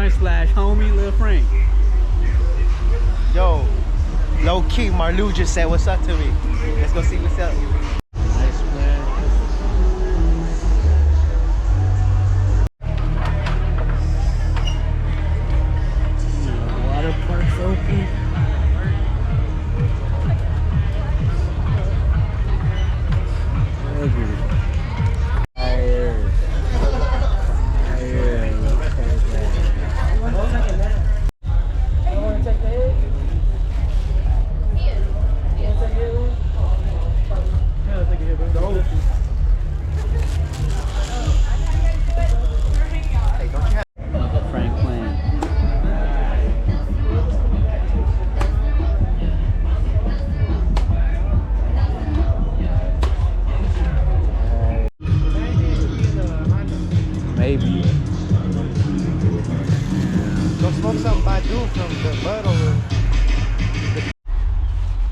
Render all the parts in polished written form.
Nice splash, homie, Lil Frank. Yo, low key, Marlou just said what's up to me. Let's go see what's up. Nice splash. Water park's open. Maybe. Go smoke some Badu from the mud over.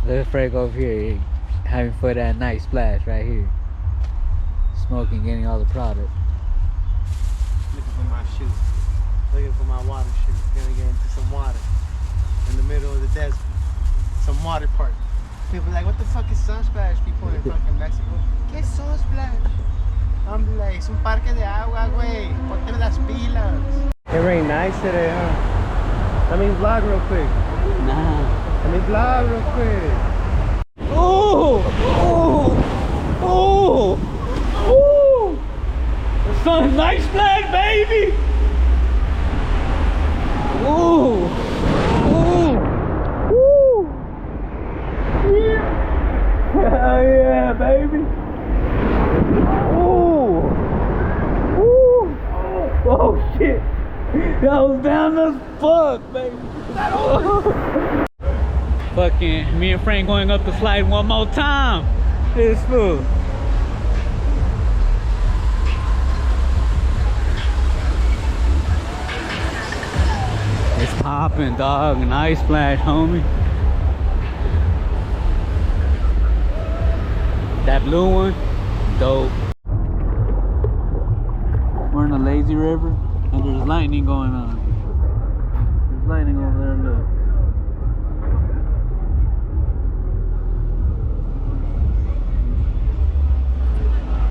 Let's Frank over here having for that nice splash right here. Smoking, getting all the product. Looking for my shoe. Looking for my water shoe. Gonna get into some water. In the middle of the desert. Some water park. People like, what the fuck is Sunsplash? People in fucking Mexico. ¿Qué es Sunsplash? I'm like, es un parque de agua, güey. Ponte las pilas. It rained nice today, huh? Let me vlog real quick. Nah. Let me vlog real quick. Oh! Oh! Oh! Oh! Son, nice flag, baby! Oh! Oh! Woo! Yeah! Hell yeah, baby! Oh shit! That was down as fuck, baby. Fucking me and Frank going up the slide one more time. This fool. It's popping, dog. Nice splash, homie. That blue one, dope. We're in a lazy river and there's lightning going on. There's lightning over there, look.